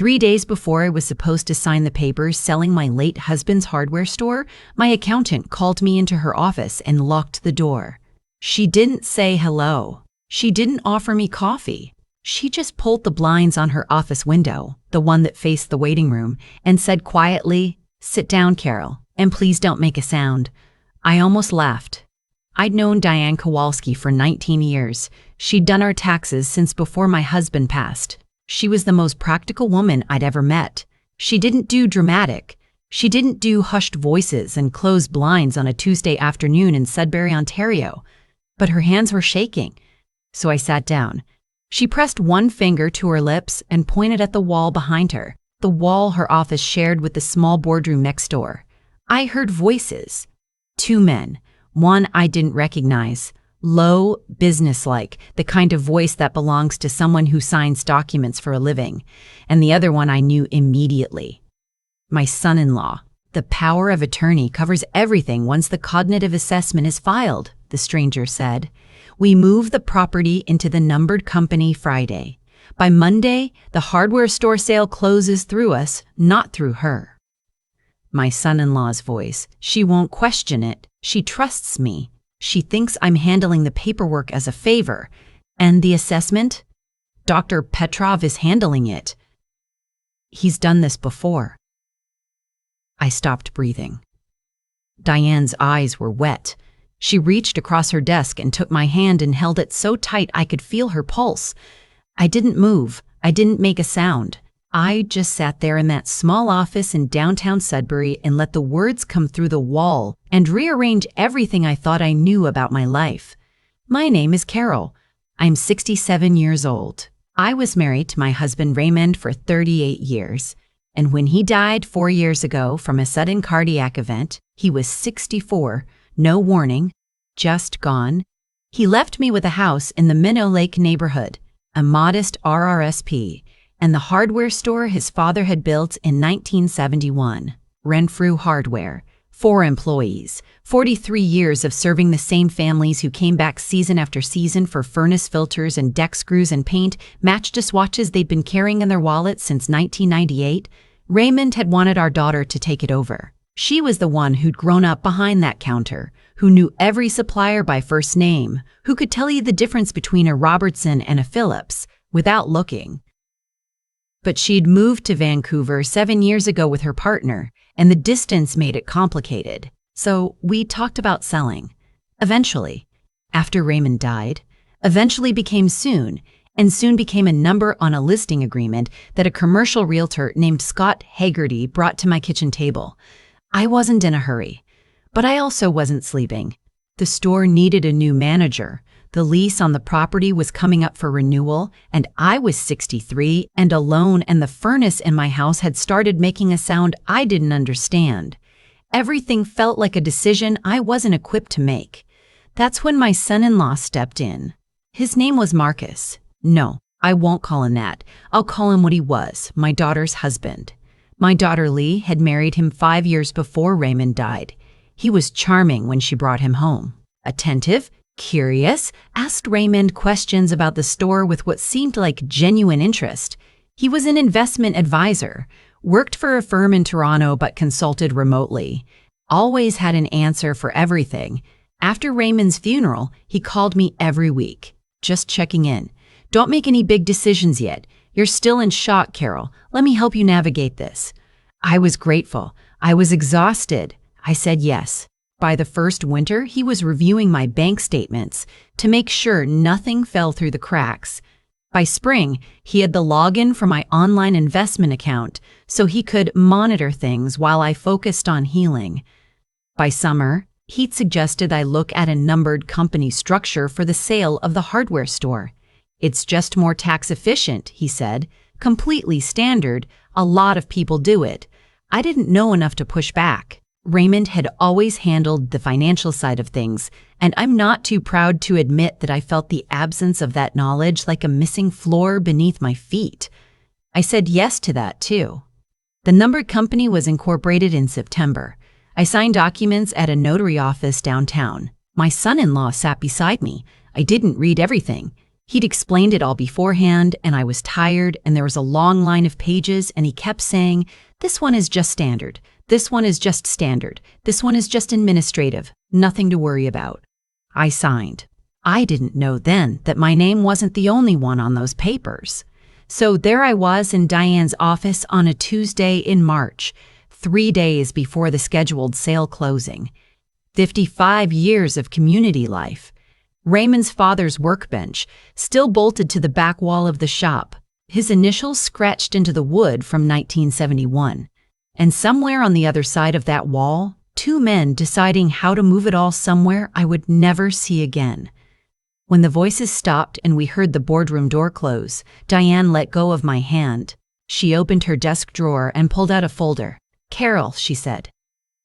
3 days before I was supposed to sign the papers selling my late husband's hardware store, my accountant called me into her office and locked the door. She didn't say hello. She didn't offer me coffee. She just pulled the blinds on her office window, the one that faced the waiting room, and said quietly, "Sit down, Carol, and please don't make a sound." I almost laughed. I'd known Diane Kowalski for 19 years. She'd done our taxes since before my husband passed. She was the most practical woman I'd ever met. She didn't do dramatic. She didn't do hushed voices and closed blinds on a Tuesday afternoon in Sudbury, Ontario. But her hands were shaking, so I sat down. She pressed one finger to her lips and pointed at the wall behind her, the wall her office shared with the small boardroom next door. I heard voices. 2 men. One I didn't recognize. Low, businesslike, the kind of voice that belongs to someone who signs documents for a living. And the other one I knew immediately. My son-in-law. The power of attorney covers everything once the cognitive assessment is filed, the stranger said. We move the property into the numbered company Friday. By Monday, the hardware store sale closes through us, not through her. My son-in-law's voice. She won't question it. She trusts me. She thinks I'm handling the paperwork as a favor. And the assessment? Dr. Petrov is handling it. He's done this before. I stopped breathing. Diane's eyes were wet. She reached across her desk and took my hand and held it so tight I could feel her pulse. I didn't move. I didn't make a sound. I just sat there in that small office in downtown Sudbury and let the words come through the wall and rearrange everything I thought I knew about my life. My name is Carol. I'm 67 years old. I was married to my husband Raymond for 38 years. And when he died 4 years ago from a sudden cardiac event, he was 64, no warning, just gone. He left me with a house in the Minnow Lake neighborhood, a modest RRSP, and the hardware store his father had built in 1971. Renfrew Hardware. 4 employees, 43 years of serving the same families who came back season after season for furnace filters and deck screws and paint, matched to swatches they'd been carrying in their wallets since 1998. Raymond had wanted our daughter to take it over. She was the one who'd grown up behind that counter, who knew every supplier by first name, who could tell you the difference between a Robertson and a Phillips without looking. But she'd moved to Vancouver 7 years ago with her partner, and the distance made it complicated. So we talked about selling. Eventually, after Raymond died, eventually became soon, and soon became a number on a listing agreement that a commercial realtor named Scott Haggerty brought to my kitchen table. I wasn't in a hurry, but I also wasn't sleeping. The store needed a new manager. The lease on the property was coming up for renewal, and I was 63 and alone, and the furnace in my house had started making a sound I didn't understand. Everything felt like a decision I wasn't equipped to make. That's when my son-in-law stepped in. His name was Marcus. No, I won't call him that. I'll call him what he was, my daughter's husband. My daughter Lee had married him 5 years before Raymond died. He was charming when she brought him home. Attentive, curious, asked Raymond questions about the store with what seemed like genuine interest. He was an investment advisor, worked for a firm in Toronto but consulted remotely. Always had an answer for everything. After Raymond's funeral, he called me every week, just checking in. Don't make any big decisions yet. You're still in shock, Carol. Let me help you navigate this. I was grateful. I was exhausted. I said yes. By the first winter, he was reviewing my bank statements to make sure nothing fell through the cracks. By spring, he had the login for my online investment account so he could monitor things while I focused on healing. By summer, he'd suggested I look at a numbered company structure for the sale of the hardware store. It's just more tax efficient, he said. Completely standard. A lot of people do it. I didn't know enough to push back. Raymond had always handled the financial side of things, and I'm not too proud to admit that I felt the absence of that knowledge like a missing floor beneath my feet. I said yes to that, too. The numbered company was incorporated in September. I signed documents at a notary office downtown. My son-in-law sat beside me. I didn't read everything. He'd explained it all beforehand, and I was tired, and there was a long line of pages, and he kept saying, "This one is just standard. This one is just standard. This one is just administrative. Nothing to worry about." I signed. I didn't know then that my name wasn't the only one on those papers. So there I was in Diane's office on a Tuesday in March, 3 days before the scheduled sale closing. 55 years of community life. Raymond's father's workbench, still bolted to the back wall of the shop, his initials scratched into the wood from 1971. And somewhere on the other side of that wall, 2 men deciding how to move it all somewhere I would never see again. When the voices stopped and we heard the boardroom door close, Diane let go of my hand. She opened her desk drawer and pulled out a folder. "Carol," she said,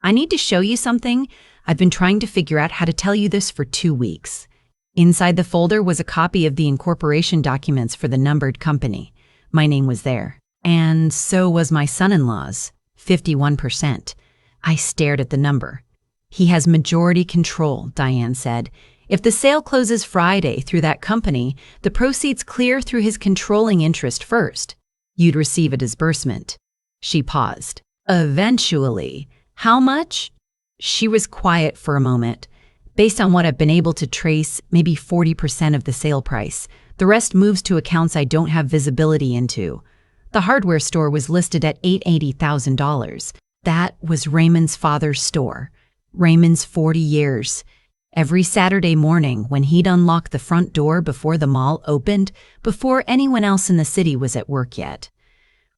"I need to show you something. I've been trying to figure out how to tell you this for 2 weeks." Inside the folder was a copy of the incorporation documents for the numbered company. My name was there. And so was my son-in-law's, 51%. I stared at the number. "He has majority control," Diane said. "If the sale closes Friday through that company, the proceeds clear through his controlling interest first. You'd receive a disbursement." She paused. "Eventually. How much?" She was quiet for a moment. "Based on what I've been able to trace, maybe 40% of the sale price. The rest moves to accounts I don't have visibility into." The hardware store was listed at $880,000. That was Raymond's father's store. Raymond's 40 years. Every Saturday morning when he'd unlock the front door before the mall opened, before anyone else in the city was at work yet.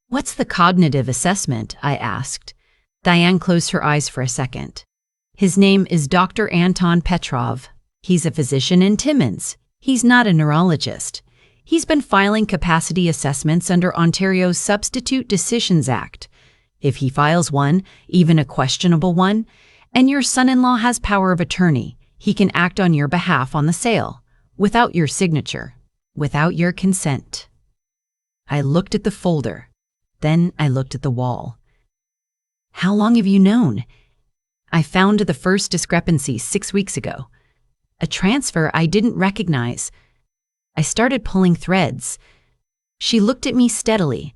"What's the cognitive assessment?" I asked. Diane closed her eyes for a second. "His name is Dr. Anton Petrov. He's a physician in Timmins. He's not a neurologist. He's been filing capacity assessments under Ontario's Substitute Decisions Act. If he files one, even a questionable one, and your son-in-law has power of attorney, he can act on your behalf on the sale, without your signature, without your consent." I looked at the folder. Then I looked at the wall. "How long have you known?" "I found the first discrepancy 6 weeks ago. A transfer I didn't recognize. I started pulling threads." She looked at me steadily.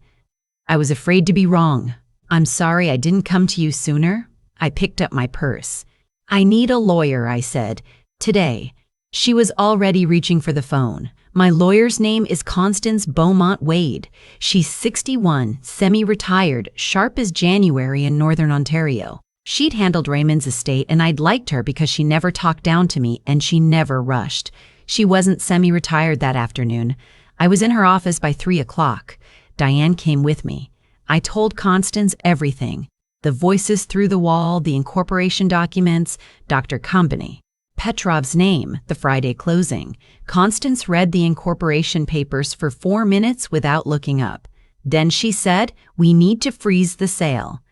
"I was afraid to be wrong. I'm sorry I didn't come to you sooner." I picked up my purse. "I need a lawyer," I said. "Today." She was already reaching for the phone. "My lawyer's name is Constance Beaumont Wade. She's 61, semi-retired, sharp as January in Northern Ontario. She'd handled Raymond's estate and I'd liked her because she never talked down to me and she never rushed. She wasn't semi-retired that afternoon. I was in her office by 3 o'clock. Diane came with me. I told Constance everything. The voices through the wall, the incorporation documents, Dr. Company. Petrov's name, the Friday closing. Constance read the incorporation papers for 4 minutes without looking up. Then she said, "We need to freeze the sale."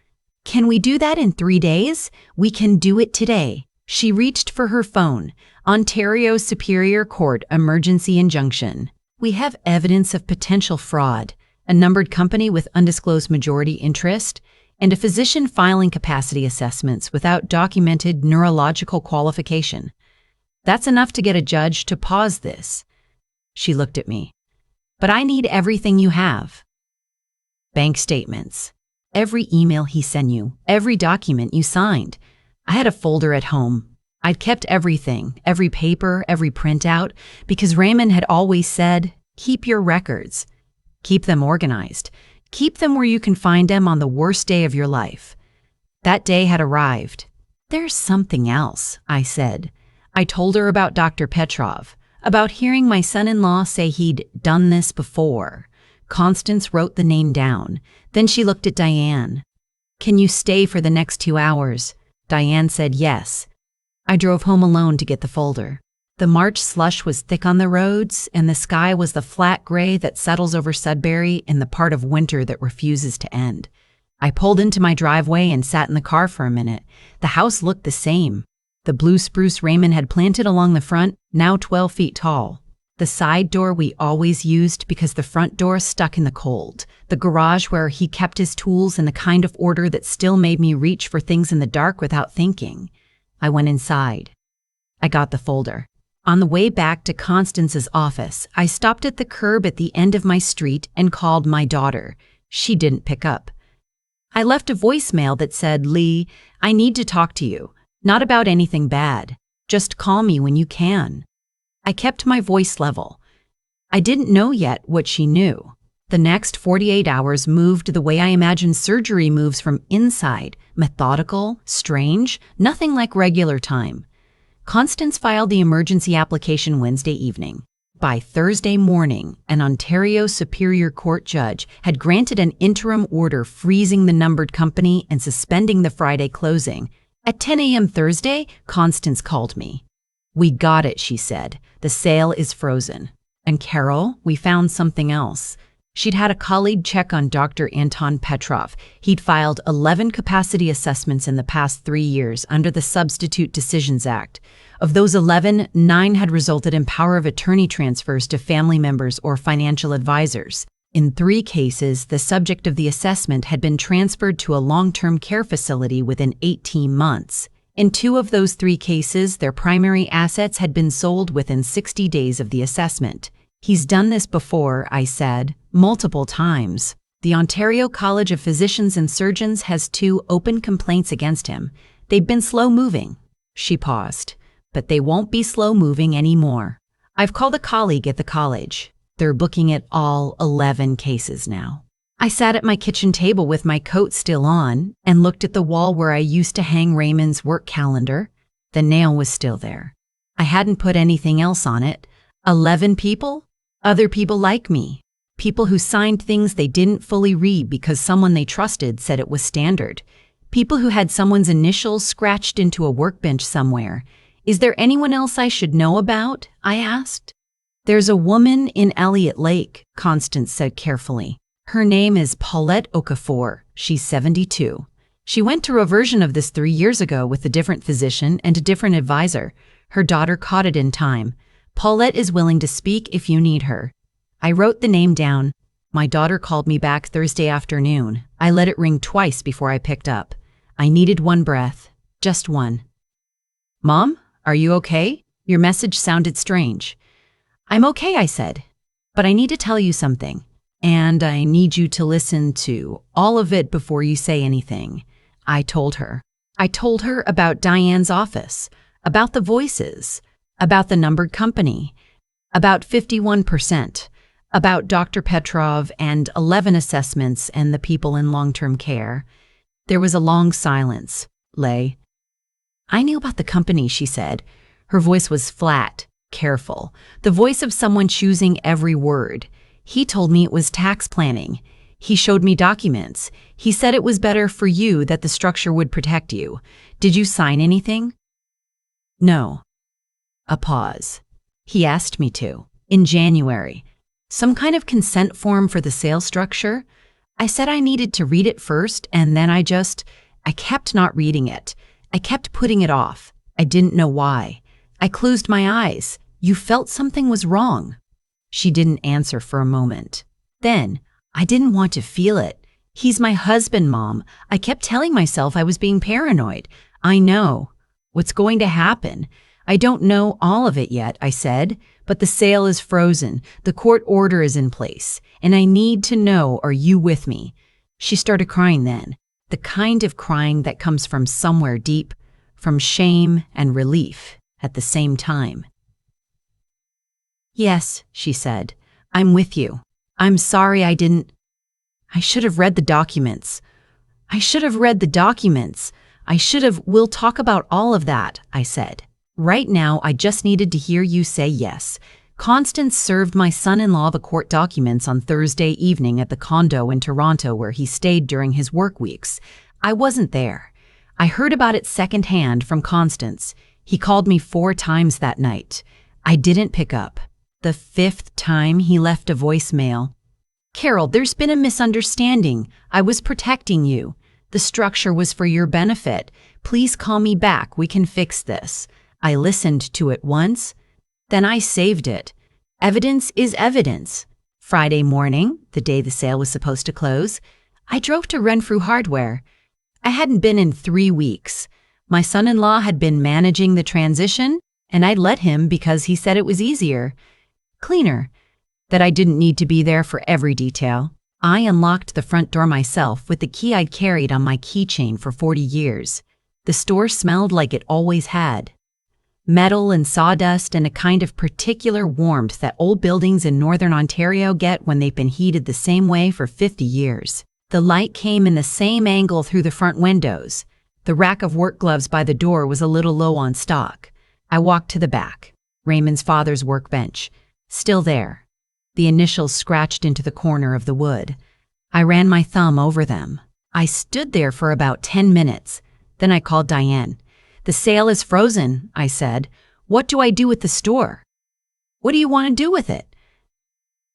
"Can we do that in 3 days? We can do it today." She reached for her phone. "Ontario Superior Court emergency injunction. We have evidence of potential fraud, a numbered company with undisclosed majority interest, and a physician filing capacity assessments without documented neurological qualification. That's enough to get a judge to pause this." She looked at me. "But I need everything you have." Bank statements. Every email he sent you, every document you signed. I had a folder at home. I'd kept everything, every paper, every printout, because Raymond had always said, "Keep your records. Keep them organized. Keep them where you can find them on the worst day of your life." That day had arrived. "There's something else," I said. I told her about Dr. Petrov, about hearing my son-in-law say he'd done this before. Constance wrote the name down. Then she looked at Diane. "Can you stay for the next 2 hours?" Diane said yes. I drove home alone to get the folder. The March slush was thick on the roads, and the sky was the flat gray that settles over Sudbury in the part of winter that refuses to end. I pulled into my driveway and sat in the car for a minute. The house looked the same. The blue spruce Raymond had planted along the front, now 12 feet tall. The side door we always used because the front door stuck in the cold. The garage where he kept his tools in the kind of order that still made me reach for things in the dark without thinking. I went inside. I got the folder. On the way back to Constance's office, I stopped at the curb at the end of my street and called my daughter. She didn't pick up. I left a voicemail that said, "Lee, I need to talk to you. Not about anything bad. Just call me when you can." I kept my voice level. I didn't know yet what she knew. The next 48 hours moved the way I imagine surgery moves from inside, methodical, strange, nothing like regular time. Constance filed the emergency application Wednesday evening. By Thursday morning, an Ontario Superior Court judge had granted an interim order freezing the numbered company and suspending the Friday closing. At 10 a.m. Thursday, Constance called me. "We got it," she said. "The sale is frozen." And Carol, we found something else. She'd had a colleague check on Dr. Anton Petrov. He'd filed 11 capacity assessments in the past 3 years under the Substitute Decisions Act. Of those 11, 9 had resulted in power of attorney transfers to family members or financial advisors. In 3 cases, the subject of the assessment had been transferred to a long-term care facility within 18 months. In 2 of those 3 cases, their primary assets had been sold within 60 days of the assessment. "He's done this before," I said, "multiple times. The Ontario College of Physicians and Surgeons has 2 open complaints against him. They've been slow-moving." She paused. "But they won't be slow-moving anymore. I've called a colleague at the college. They're looking at all 11 cases now." I sat at my kitchen table with my coat still on and looked at the wall where I used to hang Raymond's work calendar. The nail was still there. I hadn't put anything else on it. 11 people? Other people like me. People who signed things they didn't fully read because someone they trusted said it was standard. People who had someone's initials scratched into a workbench somewhere. "Is there anyone else I should know about?" I asked. "There's a woman in Elliott Lake," Constance said carefully. "Her name is Paulette Okafor. She's 72. She went through a version of this 3 years ago with a different physician and a different advisor. Her daughter caught it in time. Paulette is willing to speak if you need her." I wrote the name down. My daughter called me back Thursday afternoon. I let it ring twice before I picked up. I needed one breath. Just one. "Mom, are you okay? Your message sounded strange." "I'm okay," I said. "But I need to tell you something. And I need you to listen to all of it before you say anything." I told her. I told her about Diane's office, about the voices, about the numbered company, about 51%, about Dr. Petrov and 11 assessments and the people in long-term care. There was a long silence. "Lay." "I knew about the company," she said. Her voice was flat, careful, the voice of someone choosing every word. "He told me it was tax planning. He showed me documents. He said it was better for you, that the structure would protect you. Did you sign anything?" "No." A pause. "He asked me to. In January. Some kind of consent form for the sales structure. I said I needed to read it first, and then I kept not reading it. I kept putting it off. I didn't know why. I closed my eyes. You felt something was wrong." She didn't answer for a moment. Then, "I didn't want to feel it. He's my husband, Mom. I kept telling myself I was being paranoid. I know. What's going to happen? I don't know all of it yet," I said, "but the sale is frozen. The court order is in place. And I need to know, are you with me?" She started crying then. The kind of crying that comes from somewhere deep, from shame and relief at the same time. "Yes," she said, "I'm with you. I'm sorry I should have read the documents. We'll talk about all of that," I said. "Right now, I just needed to hear you say yes." Constance served my son-in-law the court documents on Thursday evening at the condo in Toronto where he stayed during his work weeks. I wasn't there. I heard about it secondhand from Constance. He called me 4 times that night. I didn't pick up. The 5th time, he left a voicemail. "Carol, there's been a misunderstanding. I was protecting you. The structure was for your benefit. Please call me back. We can fix this." I listened to it once, then I saved it. Evidence is evidence. Friday morning, the day the sale was supposed to close, I drove to Renfrew Hardware. I hadn't been in 3 weeks. My son-in-law had been managing the transition, and I let him because he said it was easier, cleaner, that I didn't need to be there for every detail. I unlocked the front door myself with the key I'd carried on my keychain for 40 years. The store smelled like it always had. Metal and sawdust and a kind of particular warmth that old buildings in northern Ontario get when they've been heated the same way for 50 years. The light came in the same angle through the front windows. The rack of work gloves by the door was a little low on stock. I walked to the back. Raymond's father's workbench. Still there. The initials scratched into the corner of the wood. I ran my thumb over them. I stood there for about 10 minutes. Then I called Diane. "The sale is frozen," I said. "What do I do with the store?" "What do you want to do with it?"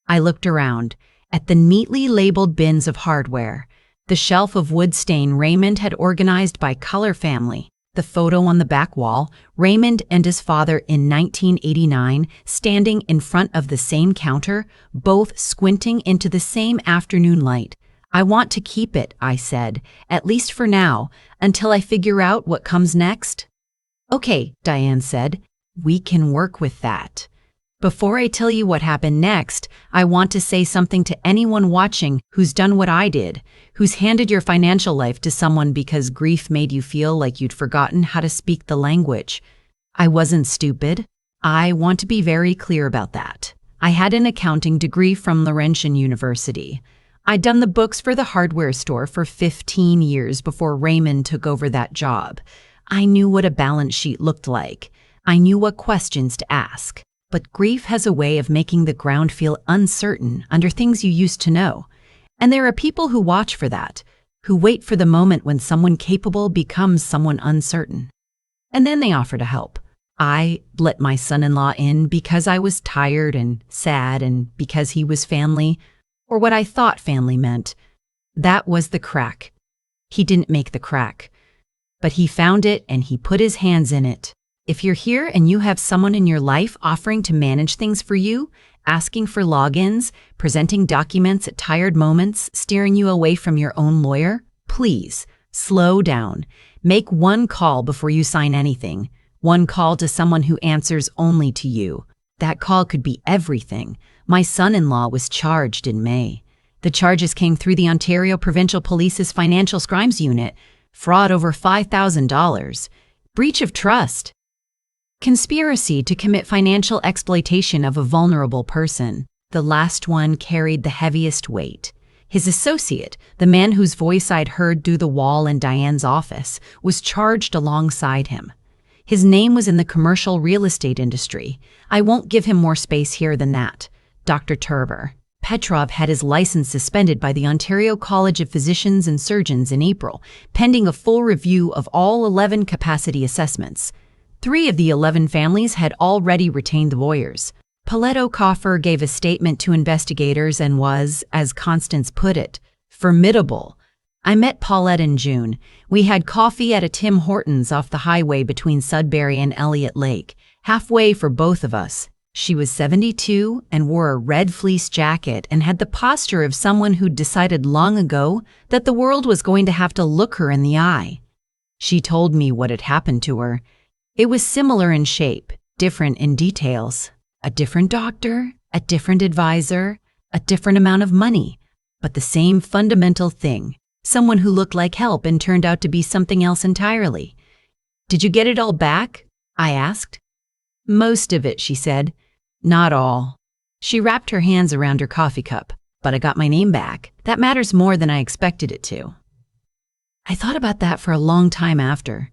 I looked around at the neatly labeled bins of hardware, the shelf of wood stain Raymond had organized by color family, the photo on the back wall, Raymond and his father in 1989, standing in front of the same counter, both squinting into the same afternoon light. "I want to keep it," I said, "at least for now, until I figure out what comes next." "Okay," Diane said, "we can work with that. Before I tell you what happened next, I want to say something to anyone watching who's done what I did, who's handed your financial life to someone because grief made you feel like you'd forgotten how to speak the language. I wasn't stupid. I want to be very clear about that. I had an accounting degree from Laurentian University. I'd done the books for the hardware store for 15 years before Raymond took over that job. I knew what a balance sheet looked like. I knew what questions to ask. But grief has a way of making the ground feel uncertain under things you used to know. And there are people who watch for that, who wait for the moment when someone capable becomes someone uncertain. And then they offer to help. I let my son-in-law in because I was tired and sad and because he was family, or what I thought family meant. That was the crack. He didn't make the crack, but he found it and he put his hands in it. If you're here and you have someone in your life offering to manage things for you, asking for logins, presenting documents at tired moments, steering you away from your own lawyer, please slow down. Make one call before you sign anything. One call to someone who answers only to you. That call could be everything. My son-in-law was charged in May. The charges came through the Ontario Provincial Police's Financial Crimes Unit. Fraud over $5,000. Breach of trust. Conspiracy to commit financial exploitation of a vulnerable person. The last one carried the heaviest weight. His associate, the man whose voice I'd heard through the wall in Diane's office, was charged alongside him. His name was in the commercial real estate industry. I won't give him more space here than that. Dr. Turber. Petrov had his license suspended by the Ontario College of Physicians and Surgeons in April, pending a full review of all 11 capacity assessments. 3 of the 11 families had already retained the lawyers. Paulette O'Coffer gave a statement to investigators and was, as Constance put it, formidable. I met Paulette in June. We had coffee at a Tim Hortons off the highway between Sudbury and Elliott Lake, halfway for both of us. She was 72 and wore a red fleece jacket and had the posture of someone who'd decided long ago that the world was going to have to look her in the eye. She told me what had happened to her. It was similar in shape, different in details. A different doctor, a different advisor, a different amount of money, but the same fundamental thing. Someone who looked like help and turned out to be something else entirely. "Did you get it all back?" I asked. "Most of it," she said. "Not all." She wrapped her hands around her coffee cup. "But I got my name back. That matters more than I expected it to." I thought about that for a long time after.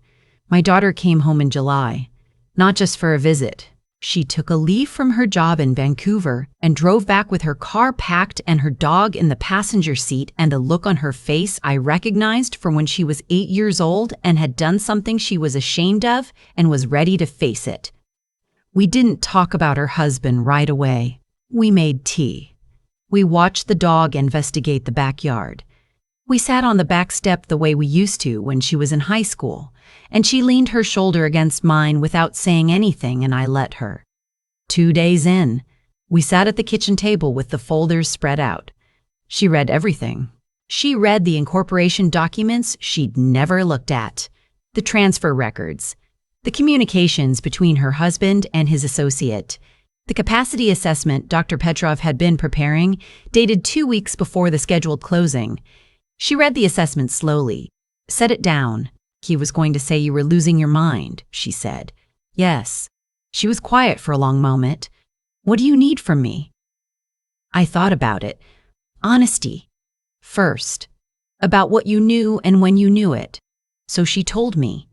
My daughter came home in July, not just for a visit. She took a leave from her job in Vancouver and drove back with her car packed and her dog in the passenger seat and a look on her face I recognized from when she was 8 years old and had done something she was ashamed of and was ready to face it. We didn't talk about her husband right away. We made tea. We watched the dog investigate the backyard. We sat on the back step the way we used to when she was in high school, and she leaned her shoulder against mine without saying anything, and I let her. 2 days in, we sat at the kitchen table with the folders spread out. She read everything. She read the incorporation documents she'd never looked at, the transfer records, The communications between her husband and his associate. The capacity assessment Dr. Petrov had been preparing dated 2 weeks before the scheduled closing. She read the assessment slowly. Set it down. He was going to say you were losing your mind, she said. Yes. She was quiet for a long moment. What do you need from me? I thought about it. Honesty. First. About what you knew and when you knew it. So she told me.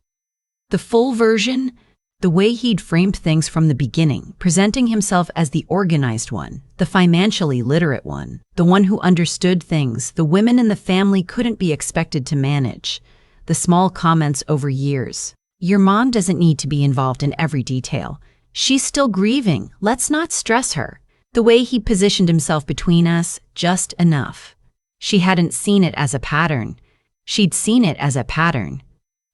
The full version, the way he'd framed things from the beginning, presenting himself as the organized one, the financially literate one, the one who understood things the women in the family couldn't be expected to manage. The small comments over years. Your mom doesn't need to be involved in every detail. She's still grieving. Let's not stress her. The way he positioned himself between us, just enough. She hadn't seen it as a pattern. She'd seen it as a pattern.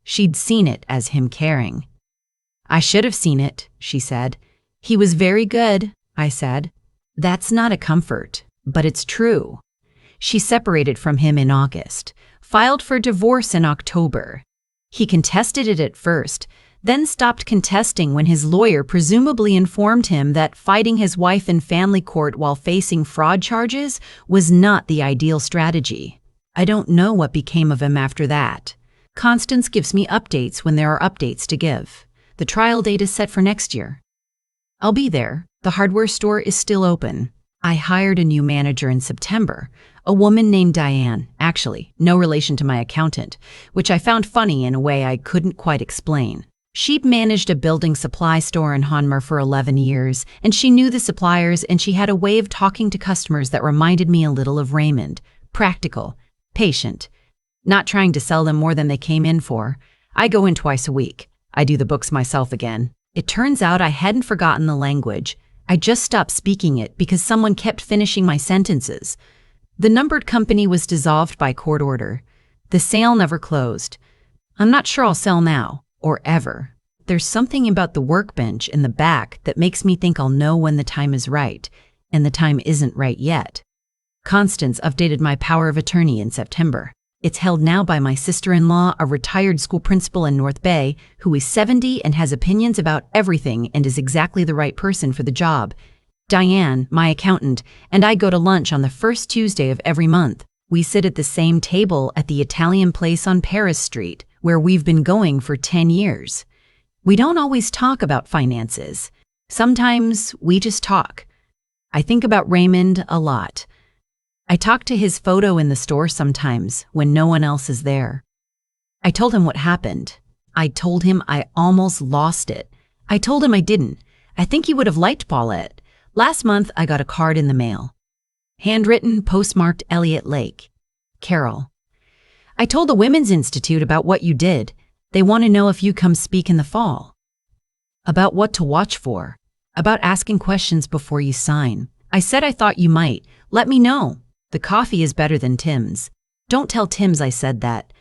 She'd seen it as him caring. I should have seen it, she said. He was very good, I said. That's not a comfort, but it's true. She separated from him in August, filed for divorce in October. He contested it at first, then stopped contesting when his lawyer presumably informed him that fighting his wife in family court while facing fraud charges was not the ideal strategy. I don't know what became of him after that. Constance gives me updates when there are updates to give. The trial date is set for next year. I'll be there. The hardware store is still open. I hired a new manager in September, a woman named Diane, actually, no relation to my accountant, which I found funny in a way I couldn't quite explain. She'd managed a building supply store in Hanmer for 11 years, and she knew the suppliers, and she had a way of talking to customers that reminded me a little of Raymond. Practical, patient, not trying to sell them more than they came in for. I go in twice a week. I do the books myself again. It turns out I hadn't forgotten the language. I just stopped speaking it because someone kept finishing my sentences. The numbered company was dissolved by court order. The sale never closed. I'm not sure I'll sell now, or ever. There's something about the workbench in the back that makes me think I'll know when the time is right, and the time isn't right yet. Constance updated my power of attorney in September. It's held now by my sister-in-law, a retired school principal in North Bay, who is 70 and has opinions about everything and is exactly the right person for the job. Diane, my accountant, and I go to lunch on the first Tuesday of every month. We sit at the same table at the Italian place on Paris Street, where we've been going for 10 years. We don't always talk about finances. Sometimes we just talk. I think about Raymond a lot. I talk to his photo in the store sometimes when no one else is there. I told him what happened. I told him I almost lost it. I told him I didn't. I think he would have liked Paulette. Last month, I got a card in the mail. Handwritten, postmarked Elliott Lake. Carol. I told the Women's Institute about what you did. They want to know if you come speak in the fall. About what to watch for. About asking questions before you sign. I said I thought you might. Let me know. The coffee is better than Tim's. Don't tell Tim's I said that.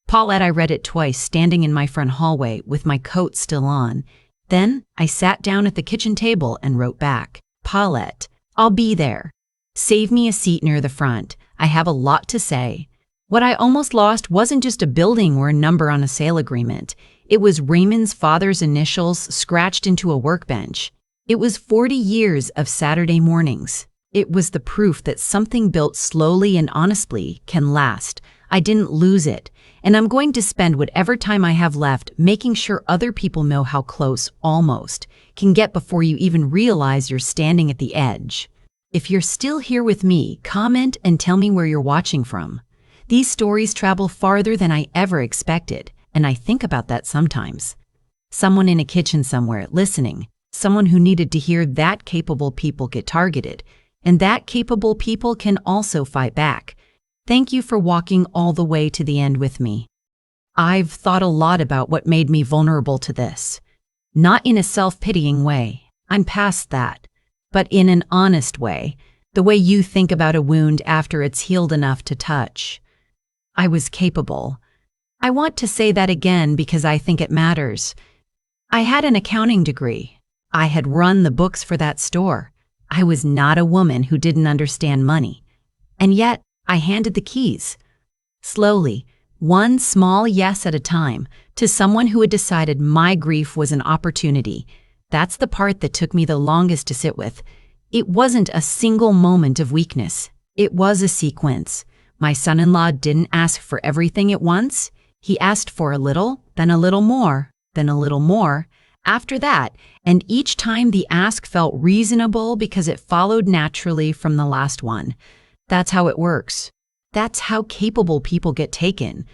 Paulette, I read it twice, standing in my front hallway with my coat still on. Then I sat down at the kitchen table and wrote back. Paulette, I'll be there. Save me a seat near the front. I have a lot to say. What I almost lost wasn't just a building or a number on a sale agreement. It was Raymond's father's initials scratched into a workbench. It was 40 years of Saturday mornings. It was the proof that something built slowly and honestly can last. I didn't lose it, and I'm going to spend whatever time I have left making sure other people know how close almost can get before you even realize you're standing at the edge. If you're still here with me, comment and tell me where you're watching from. These stories travel farther than I ever expected, and I think about that sometimes. Someone in a kitchen somewhere listening, someone who needed to hear that capable people get targeted, and that capable people can also fight back. Thank you for walking all the way to the end with me. I've thought a lot about what made me vulnerable to this. Not in a self-pitying way, I'm past that, but in an honest way, the way you think about a wound after it's healed enough to touch. I was capable. I want to say that again because I think it matters. I had an accounting degree. I had run the books for that store. I was not a woman who didn't understand money. And yet, I handed the keys. Slowly, one small yes at a time, to someone who had decided my grief was an opportunity. That's the part that took me the longest to sit with. It wasn't a single moment of weakness. It was a sequence. My son-in-law didn't ask for everything at once. He asked for a little, then a little more, then a little more. After that, and each time the ask felt reasonable because it followed naturally from the last one. That's how it works. That's how capable people get taken.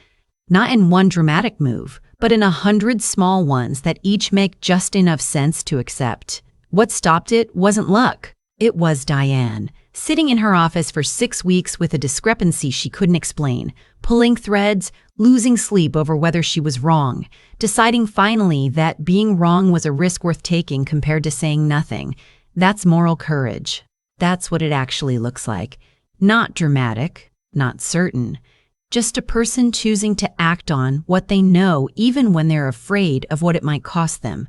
Not in one dramatic move, but in 100 small ones that each make just enough sense to accept. What stopped it wasn't luck. It was Diane, sitting in her office for 6 weeks with a discrepancy she couldn't explain, pulling threads, losing sleep over whether she was wrong, deciding finally that being wrong was a risk worth taking compared to saying nothing. That's moral courage. That's what it actually looks like. Not dramatic, not certain. Just a person choosing to act on what they know even when they're afraid of what it might cost them.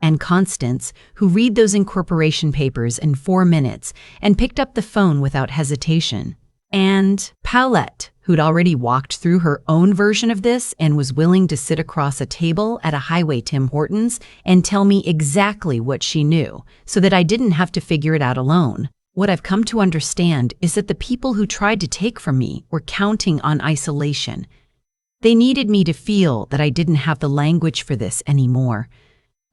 And Constance, who read those incorporation papers in 4 minutes and picked up the phone without hesitation. And Paulette, who'd already walked through her own version of this and was willing to sit across a table at a highway Tim Hortons and tell me exactly what she knew so that I didn't have to figure it out alone. What I've come to understand is that the people who tried to take from me were counting on isolation. They needed me to feel that I didn't have the language for this anymore,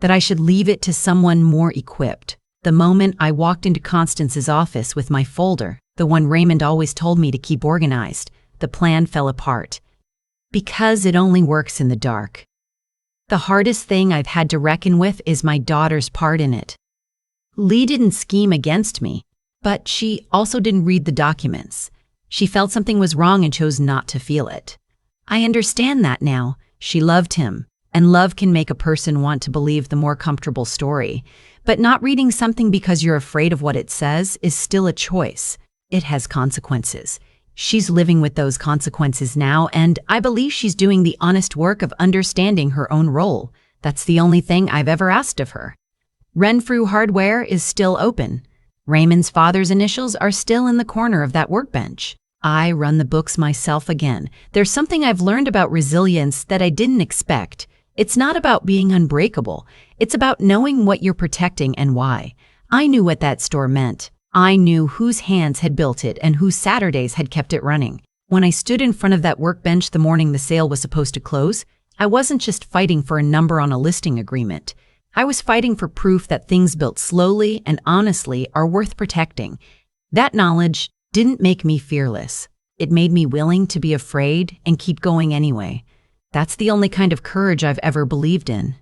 that I should leave it to someone more equipped. The moment I walked into Constance's office with my folder, the one Raymond always told me to keep organized, the plan fell apart. Because it only works in the dark. The hardest thing I've had to reckon with is my daughter's part in it. Lee didn't scheme against me, but she also didn't read the documents. She felt something was wrong and chose not to feel it. I understand that now. She loved him, and love can make a person want to believe the more comfortable story. But not reading something because you're afraid of what it says is still a choice. It has consequences. She's living with those consequences now, and I believe she's doing the honest work of understanding her own role. That's the only thing I've ever asked of her. Renfrew Hardware is still open. Raymond's father's initials are still in the corner of that workbench. I run the books myself again. There's something I've learned about resilience that I didn't expect. It's not about being unbreakable. It's about knowing what you're protecting and why. I knew what that store meant. I knew whose hands had built it and whose Saturdays had kept it running. When I stood in front of that workbench the morning the sale was supposed to close, I wasn't just fighting for a number on a listing agreement. I was fighting for proof that things built slowly and honestly are worth protecting. That knowledge didn't make me fearless. It made me willing to be afraid and keep going anyway. That's the only kind of courage I've ever believed in.